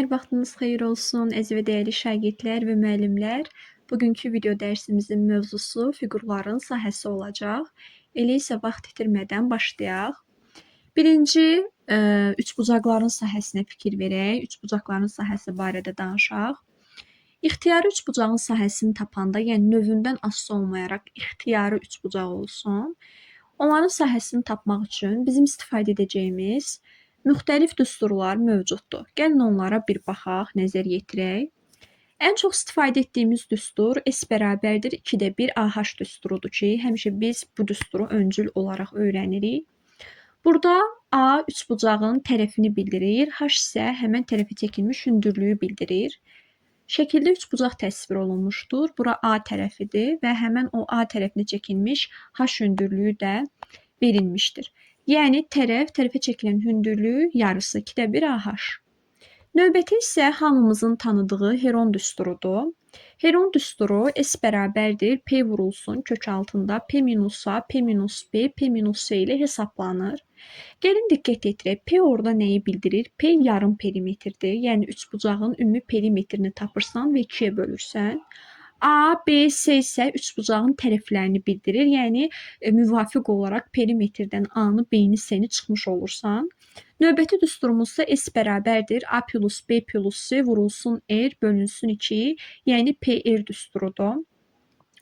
Hər vaxtınız xeyir olsun, əziz və dəyərli şagirdlər və müəllimlər. Bugünkü video dərsimizin mövzusu fiqurların sahəsi olacaq. Elə isə vaxt itirmədən başlayaq. Birinci, üçbucaqların sahəsinə fikir verək. Üçbucaqların sahəsi barədə danışaq. İxtiyari üçbucağın sahəsini tapanda, yəni növündən asılı olmayaraq ixtiyari üçbucaq olsun. Onların sahəsini tapmaq üçün bizim istifadə edəcəyimiz müxtəlif düsturlar mövcuddur. Gəlin onlara bir baxaq, nəzər yetirək. Ən çox istifadə etdiyimiz düstur S bərabərdir 2/1 AH düsturudur ki, həmişə biz bu düsturu öncül olaraq öyrənirik. Burada A üçbucağın tərəfini bildirir, H isə həmən tərəfə çəkilmiş hündürlüyü bildirir. Şəkildə üçbucaq təsvir olunmuşdur. Bura A tərəfidir və həmən o A tərəfinə çəkilmiş H hündürlüyü də verilmişdir. Yəni tərəfə çəkilən hündürlüyü yarısı 2/1 AH. Növbəti isə hamımızın tanıdığı Heron düsturudur. Heron düsturu S bərabərdir P vurulsun kök altında P minus A, P minus B, P minus C ilə hesablanır. Gəlin diqqət yetirək. P orada nəyi bildirir? P yarım perimetrdir. Yəni üçbucağın ümumi perimetrini tapırsan və 2-yə bölürsən. A, B, C isə üçbucağın tərəflərini bildirir. Yəni müvafiq olaraq perimetrdən A-nı, B-ni, C-ni çıxmış olursan. Növbəti düsturumuz isə S bərabərdir A plus B plus C vurulsun R bölünsün 2. Yəni PR düsturudur.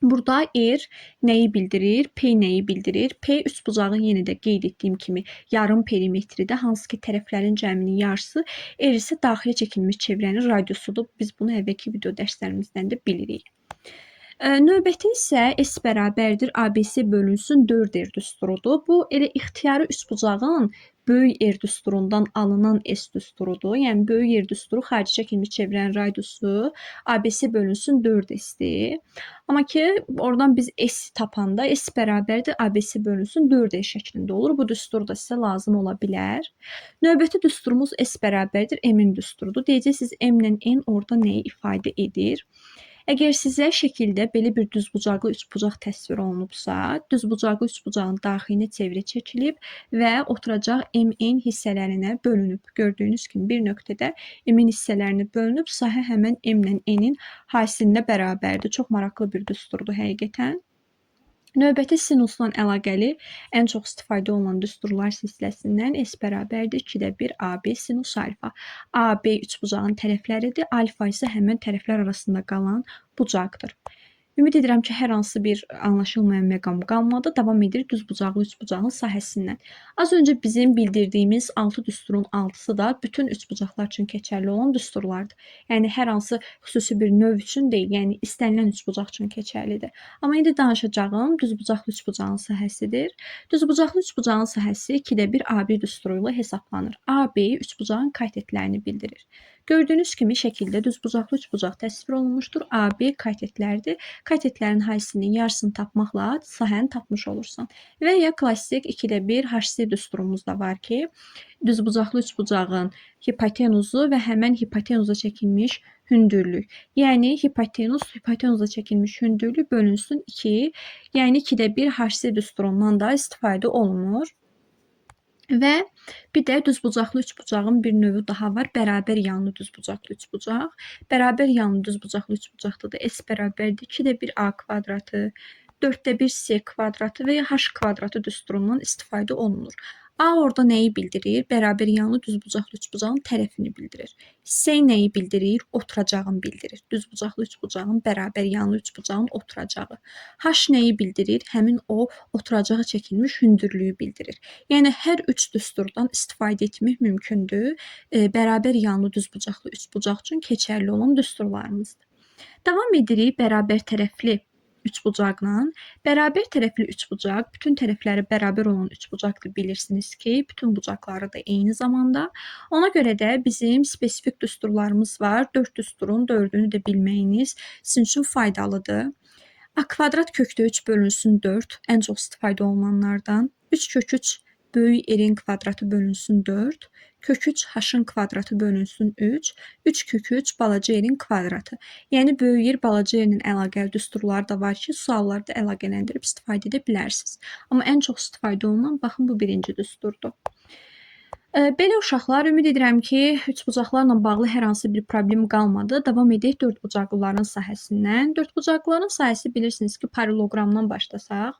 Burada R nəyi bildirir? P nəyi bildirir? P üçbucağın yenə də qeyd etdiyim kimi yarım perimetridir. Hansı ki tərəflərin cəminin yarısı. R isə daxilə çəkilmiş çevrənin radiusudur. Biz bunu əvvəlki video dərslərimizdən də bilirik. Növbəti isə S bərabərdir ABC bölünsün 4R düsturudur. Bu elə ixtiyari üçbucağın böyük R düsturundan alınan S düsturudur. Yəni böyük R düsturu xarici çəkilmiş çevrənin radiusu ABC bölünsün 4S'dir. Amma ki oradan biz S tapanda S bərabərdir ABC bölünsün 4R şəklində olur. Bu düstur da sizə lazım ola bilər. Növbəti düsturumuz S bərabərdir M-in düsturudur. Deyəcəksiniz M ilə N orada nəyi ifadə edir? Əgər sizə şəkildə belə bir düzbucaqlı üçbucaq təsvir olunubsa, düzbucaqlı üçbucağın daxilinə çevrə çəkilib və oturacaq MN hissələrinə bölünüb. Gördüyünüz kimi bir nöqtədə MN hissələrinə bölünüb, sahə həmən M ilə N-in hasilinə bərabərdir. Çox maraqlı bir düsturdur həqiqətən. Növbəti sinusla əlaqəli ən çox istifadə olunan düsturlar silsiləsindən S bərabərdir 2/1 AB sinus alfa. AB üçbucağın tərəfləridir, alfa isə həmən tərəflər arasında qalan bucaqdır. Ümid edirəm ki, hər hansı bir anlaşılmayan məqam qalmadı. Davam edir düzbucaqlı üçbucağın sahəsindən. Az öncə bizim bildirdiyimiz 6 düsturun 6-sı da bütün üçbucaqlar üçün keçərli olan düsturlardır. Yəni hər hansı xüsusi bir növ üçün deyil, yəni istənilən üçbucaq üçün keçərlidir. Amma indi danışacağım düzbucaqlı üçbucağın sahəsidir. Düzbucaqlı üçbucağın sahəsi 2/1 AB düsturu ilə hesablanır. AB üçbucağın katetlərini bildirir. Gördüyünüz kimi şəkildə düzbucaqlı üçbucaq təsvir olunmuşdur. AB katetlərdir. Katetlərin haisinin yarısını tapmaqla sahəni tapmış olursan. Və ya klassik 2/1 HC düsturumuz da var ki, düzbucaqlı üçbucağın hipotenuzu və həmən hipotenuza çəkilmiş hündürlük. Yəni hipotenuza çəkilmiş hündürlük bölünsün 2. Yəni 2/1 HC düsturundan da istifadə olunur. Və bir də düzbucaqlı üçbucağın bir növü daha var. Bərabər yanlı düzbucaqlı üçbucaq. Bərabər yanlı düzbucaqlı üçbucaqda da S bərabərdir 2/1 A kvadratı, 4/1 C kvadratı və ya H kvadratı düsturundan istifadə olunur. A orada nəyi bildirir? Bərabər yanlı düzbucaqlı üçbucağın tərəfini bildirir. C nəyi bildirir? Oturacağını bildirir. Düzbucaqlı üçbucağın bərabər yanlı üçbucağın oturacağı. H nəyi bildirir? Həmin o oturacağı çəkilmiş hündürlüyü bildirir. Yəni hər üç düsturdan istifadə etmək mümkündür. Bərabər yanlı düzbucaqlı üçbucaq üçün keçərli olan düsturlarımızdır. Davam edirik bərabər tərəfli üçbucaqla. Bərabər tərəfli üçbucaq bütün tərəfləri bərabər olan üçbucaqdır, bilirsiniz ki, bütün bucaqları da eyni zamanda. Ona görə də bizim spesifik düsturlarımız var. 4 düsturun 4-ünü də bilməyiniz sizin üçün faydalıdır. A kvadrat kökdə 3 bölünsün 4 ən çox istifadə olunanlardan. 3 kök 3 böyük R-in kvadratı bölünsün 4. Kök 3 H-ın kvadratı bölünsün 3. 3 kök 3 balaca R-in kvadratı. Yəni böyük R, balaca R-nin əlaqəli düsturları da var ki, suallarda əlaqələndirib istifadə edə bilərsiniz. Amma ən çox istifadə olunan baxın bu birinci düsturdur. Belə uşaqlar, ümid edirəm ki, üçbucaqlarla bağlı hər hansı bir problem qalmadı. Davam edək dördbucaqlıların sahəsindən. Dördbucaqlıların sahəsi bilirsiniz ki, paralleloqramdan başlasaq.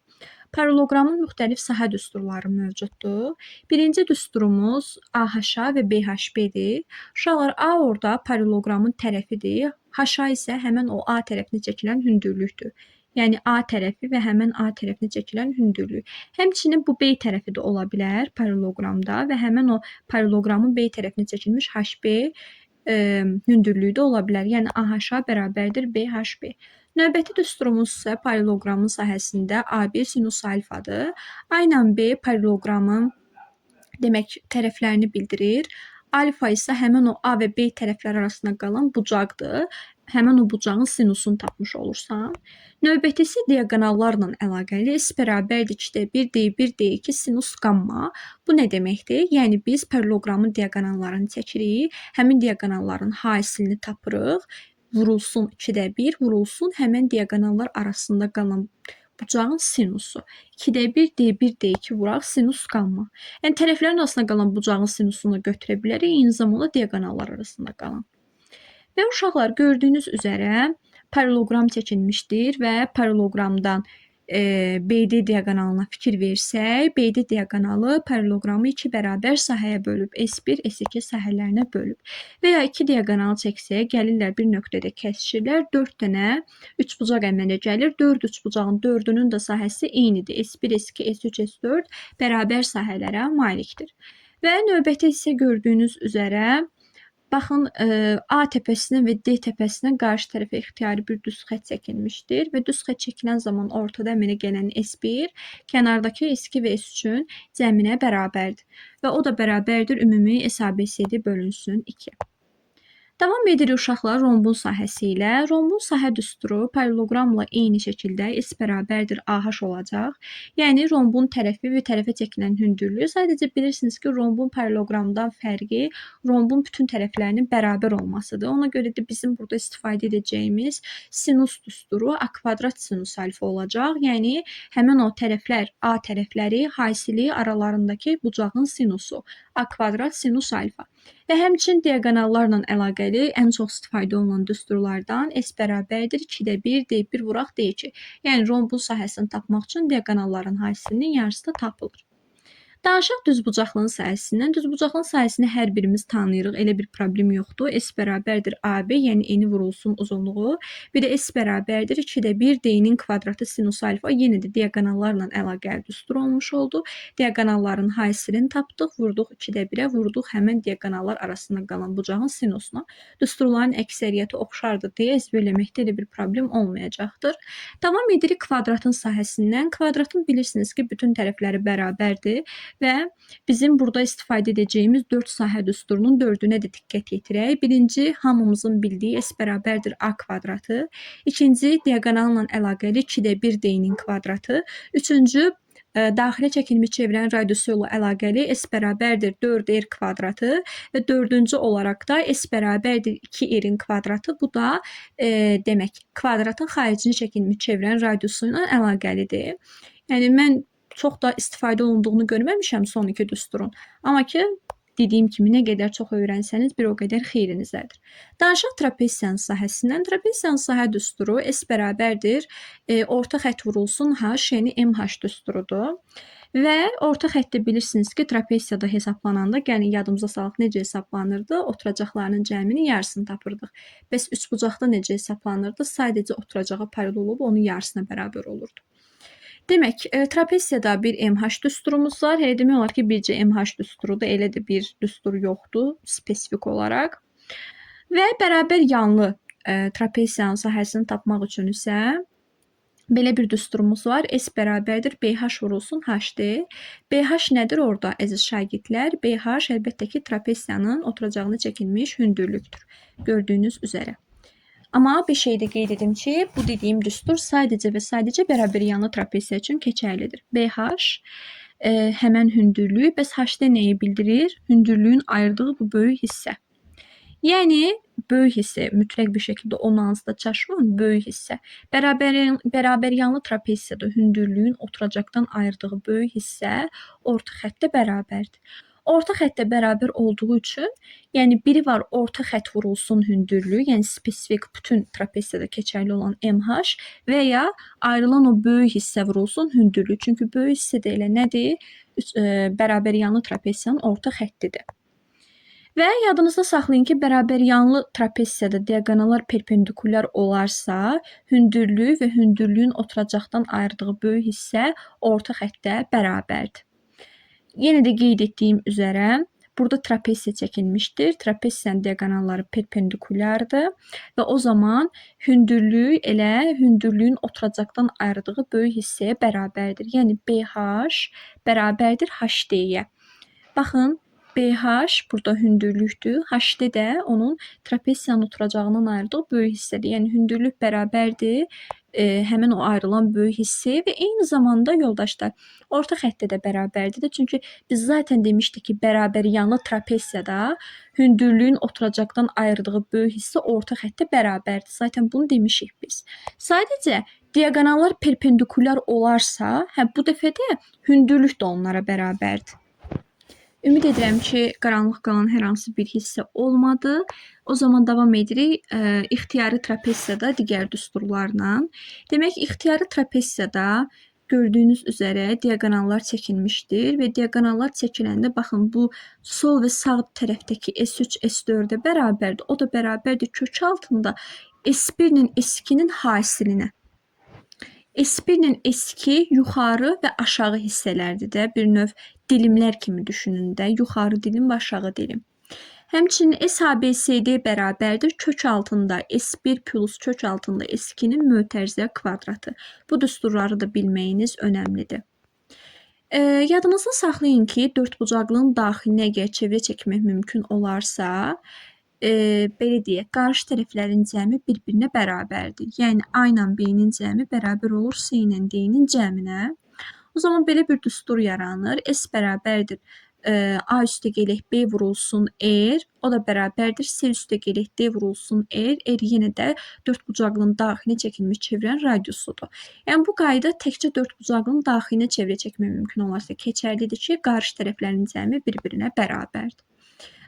Paralleloqramın müxtəlif sahə düsturları mövcuddur. Birinci düsturumuz AH və BHB-dir. Uşaqlar, A orada paralleloqramın tərəfidir. H isə həmin o A tərəfinə çəkilən hündürlükdür. Yəni A tərəfi və həmin A tərəfinə çəkilən hündürlük. Həmçinin bu B tərəfi də ola bilər paralleloqramda və həmin o paralleloqramın B tərəfinə çəkilmiş HB hündürlüyü də ola bilər. Yəni AH bərabərdir BHB. Növbəti düsturumuz isə paralleloqramın sahəsində AB sinus alfadır. A ilə B paralleloqramın demək tərəflərini bildirir. Alfa isə həmin o A və B tərəfləri arasında qalan bucaqdır. Həmin o bucağın sinusunu tapmış olursan. Növbətisi diaqonallarla əlaqəli S bərabərdir 2D1, D1, D2 sinus qamma. Bu nə deməkdir? Yəni biz paralleloqramın diaqonallarını çəkirik. Həmin diaqonalların hasilini tapırıq. Vurulsun 2D1, vurulsun həmin diaqonallar arasında qalan bucağın sinusu. 2D1, D1, D2 vuraq sinus qamma. Yəni tərəflərin arasında qalan bucağın sinusunu götürə bilərik, eyni zamanda diaqonallar arasında qalan. Və uşaqlar, gördüyünüz üzərə paralleloqram çəkilmişdir və paralleloqramdan BD diaqonalına fikir versək, BD diaqonalı paralleloqramı 2 bərabər sahəyə bölüb, S1, S2 sahələrinə bölüb. Və ya 2 diaqonal çəksək, gəlirlər bir nöqtədə kəsişirlər, 4 dənə üçbucaq əmələ gəlir. 4 üçbucağın 4-ünün də sahəsi eynidir. S1, S2, S3, S4 bərabər sahələrə malikdir. Və növbəti isə gördüyünüz üzərə baxın, A təpəsindən və D təpəsindən qarşı tərəfə ixtiyari bir düz xətt çəkilmişdir və düz xətt çəkilən zaman ortada əmələ gələn S1 kənardakı S2 və S3-ün cəminə bərabərdir və o da bərabərdir ümumi SABCD bölünsün 2. Davam edirik uşaqlar rombun sahəsi ilə. Rombun sahə düsturu paralleloqramla eyni şəkildə S bərabərdir AH olacaq. Yəni rombun tərəfi və tərəfə çəkilən hündürlüyü. Sadəcə bilirsiniz ki, rombun paralleloqramdan fərqi rombun bütün tərəflərinin bərabər olmasıdır. Ona görə də bizim burada istifadə edəcəyimiz sinus düsturu A kvadrat sinus alfa olacaq. Yəni həmin o tərəflər A tərəfləri hasili aralarındakı bucağın sinusu A kvadrat sinus alfa. Və həmçinin diaqonallarla əlaqəli ən çox istifadə olunan düsturlardan S bərabərdir 2D1, D1 vuraq D2. Yəni rombun sahəsini tapmaq üçün diaqonalların hasilinin yarısı da tapılır. Danışaq düzbucaqlının sahəsindən. Düzbucaqlının sahəsini hər birimiz tanıyırıq. Elə bir problem yoxdur. S bərabərdir AB, yəni eni vurulsun uzunluğu. Bir də S bərabərdir 2D1 D-nin kvadratı sinus alfa. Yenə də diaqonallarla əlaqəli düstur olmuş oldu. Diaqonalların hasilini tapdıq, vurduq 2D1-ə, vurduq həmin diaqonallar arasında qalan bucağın sinusuna. Düsturların əksəriyyəti oxşardır deyə ezberləməkdə elə bir problem olmayacaqdır. Davam edirik kvadratın sahəsindən. Kvadratın bilirsiniz ki, bütün tərəfləri bərabərdir. Və bizim burada istifadə edəcəyimiz 4 sahə düsturunun 4-ünə də diqqət yetirək. Birinci, hamımızın bildiyi S bərabərdir A kvadratı. İkinci, diaqonalla əlaqəli 2D1 D-nin kvadratı. Üçüncü, daxilə çəkilmiş çevrənin radiusu ilə əlaqəli S bərabərdir 4R kvadratı və dördüncü olaraq da S bərabərdir 2R'in kvadratı. Bu da demək, kvadratın xaricini çəkilmiş çevrənin radiusu ilə əlaqəlidir. Yəni mən çox da istifadə olunduğunu görməmişəm son iki düsturun. Amma ki, dediyim kimi, nə qədər çox öyrənsəniz, bir o qədər xeyrinizədir. Danışaq trapesiyanın sahəsindən. Trapesiyanın sahə düsturu S bərabərdir orta xətt vurulsun H, yəni MH düsturudur. Və orta xəttdə bilirsiniz ki, trapesiyada hesablananda, yəni yadımıza salaq necə hesablanırdı? Oturacaqlarının cəminin yarısını tapırdıq. Bəs üçbucaqda necə hesablanırdı? Sadəcə oturacağa paralel olub onun yarısına bərabər olurdu. Demək, trapesiyada bir MH düsturumuz var. Elə demək olar ki, bircə MH düsturudur. Elə də bir düstur yoxdur spesifik olaraq. Və bərabər yanlı trapesiyanın sahəsini tapmaq üçün isə belə bir düsturumuz var. S bərabərdir BH vurulsun HD. BH nədir orada əziz şagirdlər? BH əlbəttə ki, trapesiyanın oturacağını çəkilmiş hündürlükdür. Gördüyünüz üzərə. Amma bir şey də qeyd edim ki, bu dediyim düstur sadəcə və sadəcə bərabər yanlı trapesiya üçün keçərlidir. BH həmən hündürlüyü, bəs HD nəyi bildirir? Hündürlüyün ayırdığı bu böyük hissə. Yəni, böyük hissə, mütləq bir şəkildə onanızda çaşmayın, böyük hissə. Bərabər yanlı trapesiyada hündürlüyün oturacaqdan ayırdığı böyük hissə orta xəttə bərabərdir. orta xəttə bərabər olduğu üçün, yəni biri var orta xətt vurulsun hündürlüyü, yəni spesifik bütün trapeziyada keçərli olan MH və ya ayrılan o böyük hissə vurulsun hündürlüyü. Çünki böyük hissə də elə nədir? Bərabər yanlı trapeziyanın orta xəttidir. Və yadınızda saxlayın ki, bərabər yanlı trapeziyada diaqonallar perpendikulyar olarsa, hündürlük və hündürlüyün oturacaqdan ayırdığı böyük hissə orta xəttə bərabərdir. Yenə də qeyd etdiyim üzərə, burada trapeziya çəkilmişdir. Trapeziyanın diaqonalları perpendikulyardır və o zaman hündürlük elə hündürlüyün oturacaqdan ayırdığı böyük hissəyə bərabərdir. Yəni BH bərabərdir HD-yə. Baxın, BH burada hündürlükdür. HD də onun trapeziyanın oturacağından ayırdığı böyük hissədir. Yəni hündürlük bərabərdir həmin o ayrılan böyük hissəyə və eyni zamanda yoldaşlar orta xəttdə də bərabərdir. Çünki biz zaten demişdik ki, bərabər yanlı trapeziyada hündürlüyün oturacaqdan ayırdığı böyük hissə orta xəttə bərabərdir. Zaten bunu demişik biz. Sadəcə diaqonallar perpendikulyar olarsa, bu dəfə də hündürlük də onlara bərabərdir. Ümid edirəm ki, qaranlıq qalan hər hansı bir hissə olmadı. O zaman davam edirik ixtiyari trapeziyada digər düsturlarla. Demək, ixtiyari trapeziyada gördüyünüz üzərə diaqonallar çəkilmişdir və diaqonallar çəkiləndə baxın, bu sol və sağ tərəfdəki S3, S4-ə bərabərdir. O da bərabərdir kök altında S1 ilə S2-nin hasilinə. S1 ilə S2 yuxarı və aşağı hissələrdir də, bir növ dilimlər kimi düşünün də, yuxarı dilim və aşağı dilim. Həmçinin SABCD bərabərdir kök altında S1 plus kök altında S2-nin mötərizə kvadratı. Bu düsturları da bilməyiniz önəmlidir. Yadınızda saxlayın ki, dördbucaqlığın daxilinə əgər çevrə çəkmək mümkün olarsa, belə deyək, qarşı tərəflərin cəmi bir-birinə bərabərdir. Yəni A ilə B-nin cəmi bərabər olur C ilə D-nin cəminə. O zaman belə bir düstur yaranır. S bərabərdir A üstə gələk B vurulsun R, o da bərabərdir C üstə gələk D vurulsun R. R yenə də dördbucaqlığın daxilinə çəkilmiş çevrənin radiusudur. Yəni bu qayda təkcə dördbucaqlığın daxilinə çevrə çəkmək mümkün olarsa keçərlidir ki, qarşı tərəflərin cəmi bir-birinə bərabərdir.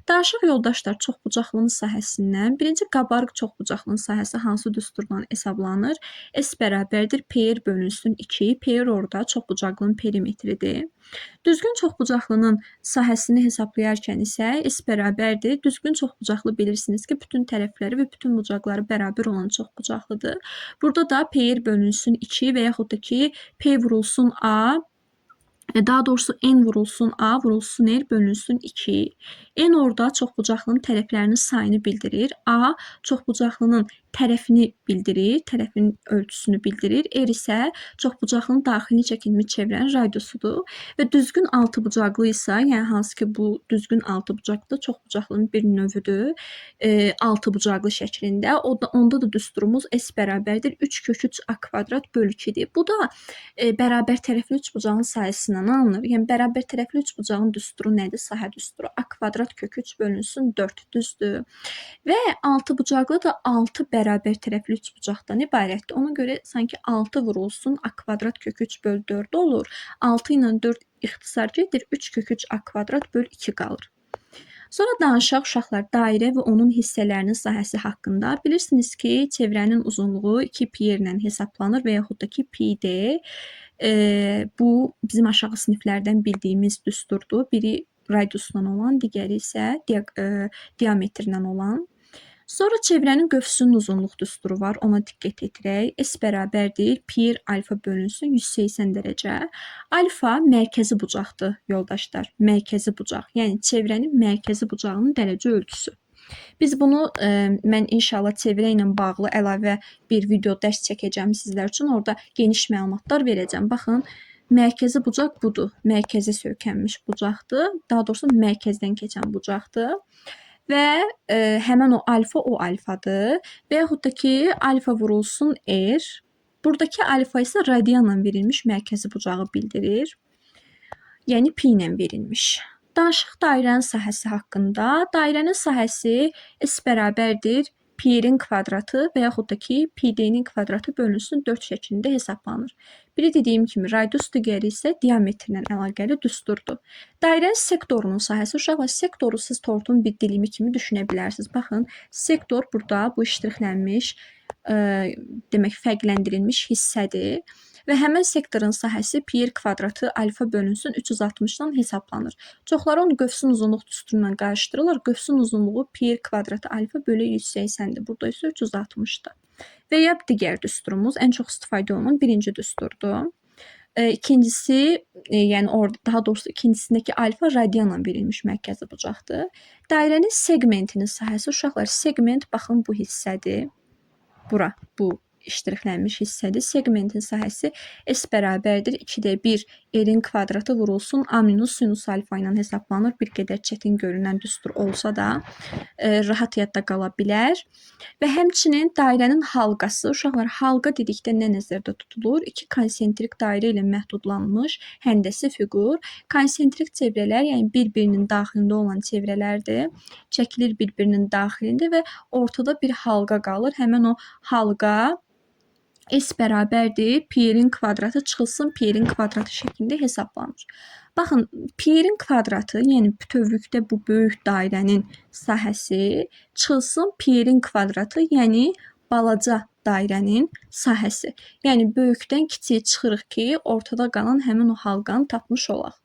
Danışıq yoldaşlar çoxbucaqlığın sahəsindən. Birinci qabarıq çoxbucaqlığın sahəsi hansı düsturla hesablanır? S bərabərdir PR bölünsün 2. PR orada çoxbucaqlığın perimetridir. Düzgün çoxbucaqlının sahəsini hesablayarkən isə S bərabərdir. Düzgün çoxbucaqlı bilirsiniz ki, bütün tərəfləri və bütün bucaqları bərabər olan çoxbucaqlıdır. Burada da PR bölünsün 2 və yaxud da ki, P vurulsun A, daha doğrusu N vurulsun A, vurulsun R, bölünsün 2. N orada çoxbucaqlının tərəflərinin sayını bildirir. A çoxbucaqlının tərəfini bildirir, tərəfin ölçüsünü bildirir. R isə çoxbucaqlının daxilini çəkilmiş çevrənin radiusudur. Və düzgün altıbucaqlı isə, yəni hansı ki bu düzgün altıbucaqlı çoxbucaqlının bir növüdür, altıbucaqlı şəklində. Onda da düsturumuz S bərabərdir 3 kök 3 A kvadrat bölü 2-dir. Bu da bərabər tərəfli üçbucağın sayəsindən alınır. Yəni bərabər tərəfli üçbucağın düsturu nədir? Sahə düsturu. A kvadrat kök 3 bölünsün 4 düzdür. Və altıbucaqlı da 6 bərabər tərəfli üçbucaqdan ibarətdir. Ona görə sanki 6 vurulsun A kvadrat kök 3 bölü 4 olur. 6 ilə 4 ixtisar gedir. 3 kök 3 A kvadrat bölü 2 qalır. Sonra danışaq uşaqlar dairə və onun hissələrinin sahəsi haqqında. Bilirsiniz ki, çevrənin uzunluğu 2 pi ilə hesablanır və yaxud da ki, pi d. Bu bizim aşağı siniflərdən bildiyimiz düsturdur. Biri radiusla olan, digəri isə diametrlə olan. Sonra çevrənin qövsünün uzunluq düsturu var. Ona diqqət edirək. S bərabərdir pi r alfa bölünsün 180 dərəcə. Alfa mərkəzi bucaqdır yoldaşlar. Mərkəzi bucaq. Yəni çevrənin mərkəzi bucağının dərəcə ölçüsü. Biz bunu mən inşallah çevrə ilə bağlı əlavə bir video dərs çəkəcəm sizlər üçün. Orada geniş məlumatlar verəcəm. Baxın, mərkəzi bucaq budur. Mərkəzi söykənmiş bucaqdır. Daha doğrusu mərkəzdən keçən bucaqdır. Və həmən o alfadır. Və yaxud da ki, alfa vurulsun R. Buradakı alfa isə radianla verilmiş mərkəzi bucağı bildirir. Yəni pi ilə verilmiş. Danışıq dairənin sahəsi haqqında. Dairənin sahəsi S bərabərdir pi r-in kvadratı və yaxud da ki, pi d-nin kvadratı bölünsün 4 şəklində hesablanır. Biri dediyim kimi radius digəri isə diametrlə əlaqəli düsturdur. Dairənin sektorunun sahəsi uşaqlar sektoru siz tortun bir dilimi kimi düşünə bilərsiniz. Baxın, sektor burada bu ştrixlənmiş demək fərqləndirilmiş hissədir və həmin sektorun sahəsi pi r kvadratı alfa bölünsün 360-dan hesablanır. Çoxları onu qövsün uzunluq düsturundan qarışdırırlar. Qövsün uzunluğu pi r kvadratı alfa bölü 180-dir. Burada isə 360-dır. Və ya digər düsturumuz ən çox istifadə olunan birinci düsturdur. İkincisi, yəni orada daha doğrusu ikincisindəki alfa radianla verilmiş mərkəzi bucaqdır. Dairənin segmentinin sahəsi uşaqlar segment baxın bu hissədir. Bura bu ştrixlənmiş hissədir. Segmentin sahəsi S bərabərdir 2-də 1 r-in kvadratı vurulsun a minus sinus alfa ilə hesablanır. Bir qədər çətin görünən düstur olsa da rahat yadda qala bilər. Və həmçinin dairənin halqası, uşaqlar halqa dedikdə nə nəzərdə tutulur? İki konsentrik dairə ilə məhdudlanmış həndəsi fiqur. Konsentrik çevrələr, yəni bir-birinin daxilində olan çevrələrdir. Çəkilir bir-birinin daxilində və ortada bir halqa qalır. Həmin o halqa S bərabərdir pi r-in kvadratı çıxılsın pi r-in kvadratı şəklində hesablanır. Baxın, pi r-in kvadratı, yəni bütövlükdə bu böyük dairənin sahəsi çıxılsın pi r-in kvadratı, yəni balaca dairənin sahəsi. Yəni böyükdən kiçiyə çıxırıq ki, ortada qalan həmin o halqanı tapmış olaq.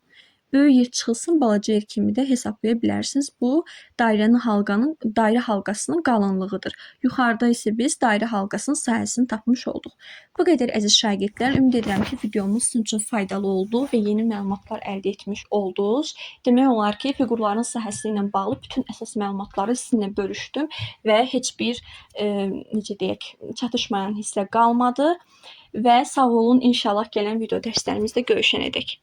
Böyük yer çıxılsın balaca yer kimi də hesablaya bilərsiniz. Bu dairə halqasının qalınlığıdır. Yuxarıda isə biz dairə halqasının sahəsini tapmış olduq. Bu qədər əziz şagirdlər, ümid edirəm ki, videomuz sizin üçün faydalı oldu və yeni məlumatlar əldə etmiş oldunuz. Demək olar ki, fiqurların sahəsi ilə bağlı bütün əsas məlumatları sizinlə bölüşdüm və heç bir necə deyək, çatışmayan hissə qalmadı və sağ olun, inşallah gələn video dərslərimizdə görüşənədək.